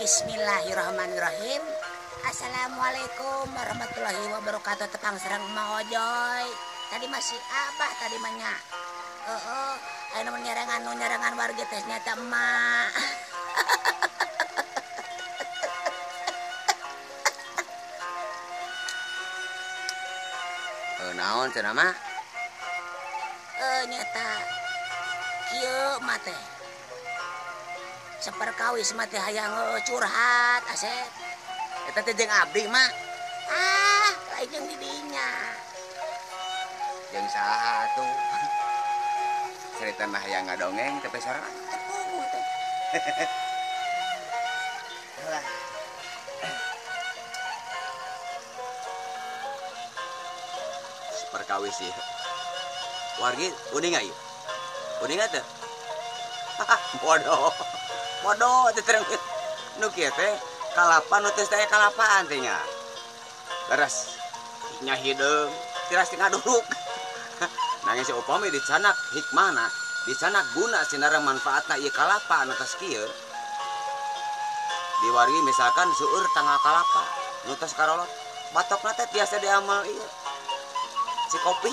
Bismillahirrahmanirrahim. Assalamualaikum warahmatullahi wabarakatuh. Tepang serang Mang Ojoy. Tadi masih abah tadi banyak. Ayo nyarangan warga teh nyata emak. Naon cenah mah? Nyata kieu mah teh. Saperkawis mah teh hayang curhat Asep. Eta teh jeung abdi mah. Lain jeung di dinya. Jeung saha atuh? Cerita mah hayang ngadongeng tapi sorangan tepung teh. Saperkawis ieu. Wargi uning ieu. Uning teh. Bodoh teh terang nu kieu teh kalapa nu teh saya kalapaan teh nya. Beres nya hideung tiras tinggal duduk. Nangis upami dicanak hikmahna, dicanak guna sinara manfaatna ieu kalapa anu tos kieu. Di wargi misalkan seueur tanggal kalapa nu tos karolot, batokna teh tiasa diamal ieu. Si kopi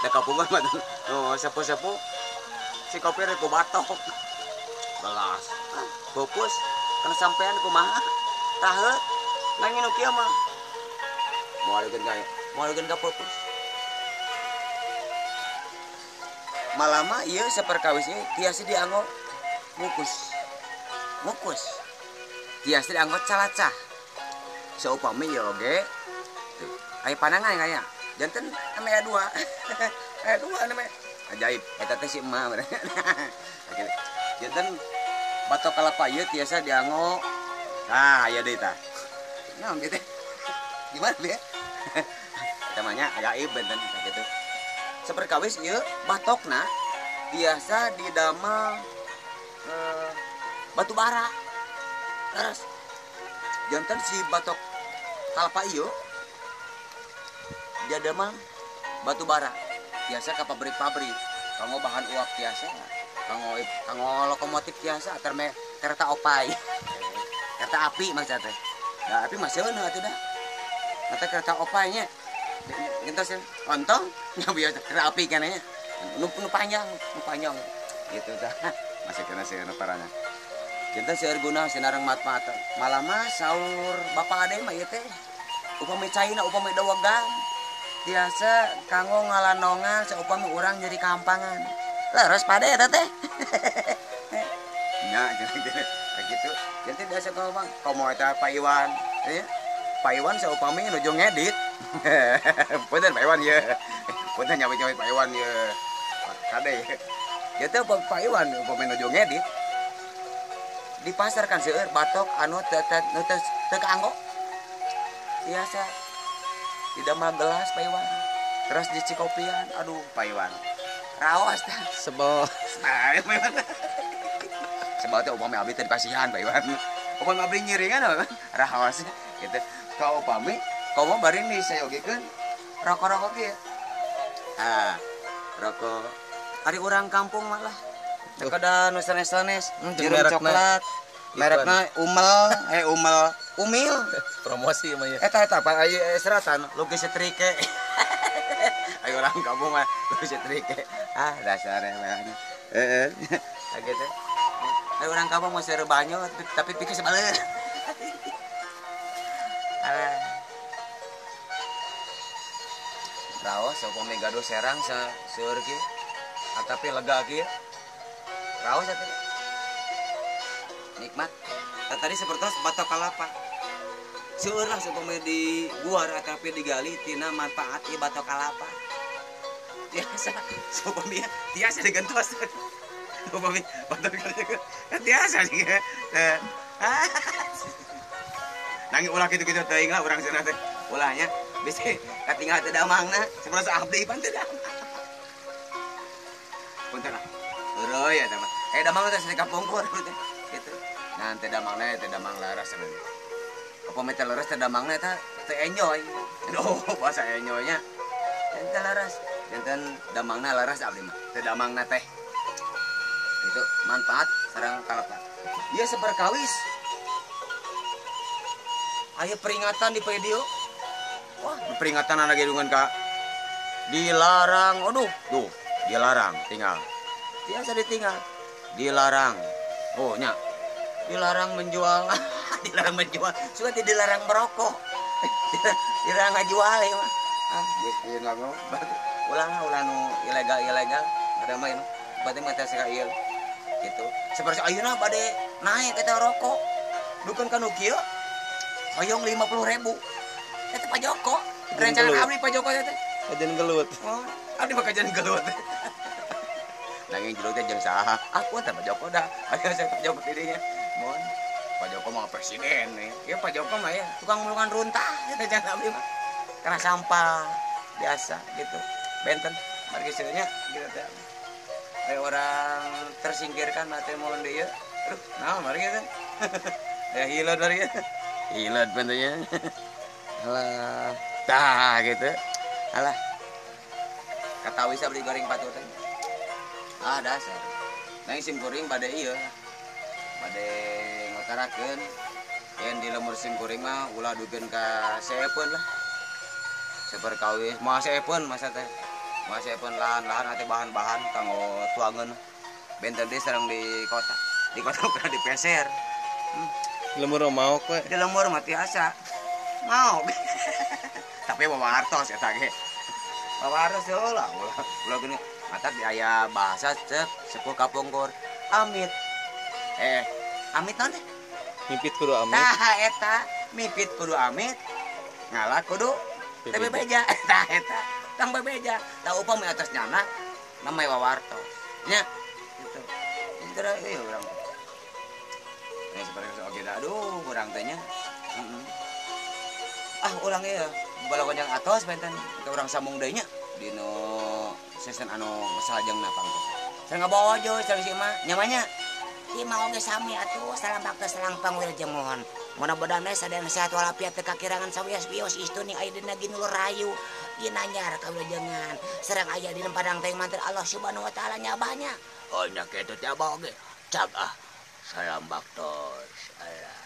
da kapungan mah nu sepuh-sepuh si kopi rek ku batok. Belas. Fokus kana sampean kumaha? Taheut nanging nu kieu mah. Moalikeun ka fokus. Malama ieu saperkawis ieu tiasa dianggo mukus. Tiasa dianggo calacah. Saupami ieu oge tuh aya panangan aya. Janten ame aya 2. Aya 2 namanya. Ajaib eta teh si emak bener. Janten batok kalapa ieu tiasa dianggo. Aya deui tah. Naon kitu? Gimana ya? Eta mah nya ajaib benten kitu. Saperkawis ieu batokna biasa didamel batu bara. Terus janten si batok kalapa ieu dia damel batu bara. Biasa ka pabrik-pabrik kanggo bahan uap tiasa. Kanggo lokomotif tiasa terme kereta opai. Kereta api maksudnya teh. Da api mah seuneut atuh dah. Mata kereta opai nya. Gentos ontong nya biasa kereta api kana nya. Nu panjang gitu dah. Masih kena seueur parana. Kita seueur guna sinareng manfaat. Malama saur bapak ade mah ieu teh upami caina upami dawegan tiasa kanggo ngalanongan saupami urang jadi kampangan. Leres pade eta teh. Nya gitu. Jadi biasa ngomong komo eta Pak Iwan. Pak Iwan saupami nuju ngedit. Punten Pak Iwan ye. Punten nyawe-nyawe Pak Iwan ye. Kade. Ya teh Pak Iwan upami nuju ngedit. Dipasarkan seueur batok anu teu kaanggo. Biasa didamel gelas Pak Iwan. Terus dicikopian. Aduh Pak Iwan. Raos tah. Sebel. Pak Iwan. Sebab teh upami abdi teh kasihan Pak Iwan. Upami abdi nyiringan raos gitu. Ka upami komo bari ni sayogekeun rokok-rokok kieu. Rokok ari urang kampung mah lah. Kada nu sanes-sanes, jeruk coklat. Merekna Umil. Promosi mah ya. Eta Pak aya seratan lukis setrike. Ayo orang kampung mah lukis setrike. Dasarnya mah. Gitu. Ayo orang kampung mau seueur banyo tapi pikir sebaleun. Raos upami gaduh serang seueur kieu. Tapi lega kieu. Raos atuh. Nikmat. Tadi seperti batok kalapa. Seueur lah supaya di guar atapi digali tina manfaat ieu batok kalapa. Tiasa supaya tiasa digentos. Upami batok kalapa tiasa juga. Nanging ulah kitu-kitu teuing lah urang cenah teh. Ulahnya bisa katinggal teu damangna saperti abdi pan teu damang. Punten lah. Eueuh ya teh mah. Damang teh sedekah pungkur teh. Gitu. Nah, teh damangna teh damang laras sebenarnya. Upami teh laras teh damangna eta teh enjoy. Aduh, bahasa enjoynya. Teh laras. Janten damangna laras abdi mah. Teh damangna teh. Itu manfaat sareng kalapa. Dia seperkawis aya peringatan di video. Wah, peringatan anak gedungan Kak. Dilarang. Aduh, tuh, dilarang tinggal. Biasa ditinggal. Dilarang. Oh, nya. Dilarang menjual. Dilarang menjual. Suka dilarang merokok. Dilarang ngajual ya mah. Ah, geus lah ngomong. Ulah nu ilegal. Ada main. Berarti mah teh ieu. Gitu. Seperti ayeuna bade naik eta rokok. Dukeun ka nu kieu. Hoyong 50.000. Eta Pak Joko. Rencana abdi Pak Joko teh. Kajian gelut. Oh, abdi mah kajian gelut. Nanging jero teh jeung saha? Aku teh Pak Joko dah. Aya saya Pak Joko didinya. Mohon Pak Joko mah presiden nih. Ya Pak Joko mah ya tukang mulungan runtah jangan abdi mah. Karena sampah biasa gitu. Benten margi seunya gitu teh. Aya orang tersingkirkan mah teh mohon deui. Aduh, naon margi teh. Ya hilad margi. Hilad bentuknya. Alah, tah gitu. Alah. Kata wis beli goreng patu teh. Ah dasar. Nang sim goreng bade ieu. Bade ngotarakeun. Yen di lemur sim goreng mah ulah dugeun ka sepeun lah. Seperkawis moal sepeun masa teh. Moal sepeun lahan-lahan ate bahan-bahan kanggo tuangeun. Benten teh sareng di kota. Di kota kana dipeser. Lemur mau we. Di lemur mah tiasa. Mau. Tapi bawa artos eta ge. Bawa artos heula ulah gini mata di aya bahasa cek sepuh kapungkur amit. Amit naon teh? Mipit kudu amit. Tah eta mipit kudu amit. Ngalah kudu teh bebeja. Tah eta tang bebeja. Tah upami atas nyana namanya wawartos. Nya gitu. Intera ieu urang. Seperti oke dah. Aduh, urang teh nya. Ulang ya balagon yang atos benten ke orang sambung deui nya dino season anu salajengna pangkat. Saya ngabawa jo sareng si Ima nyamanya. Ieu mah oge sami atuh salam bakta salang pangwilujeng mohon. Mudah-mudahan sadaya sehat walafiat teu kakirangan sawios-wios istuni aya dina ginulur rayu. Ieu nanyar kawilujengan sareng aya dina padang teh mantir Allah Subhanahu wa taala nyabahnya. Oh nya kitu teh abah oge. Cag salam baktos. Alah.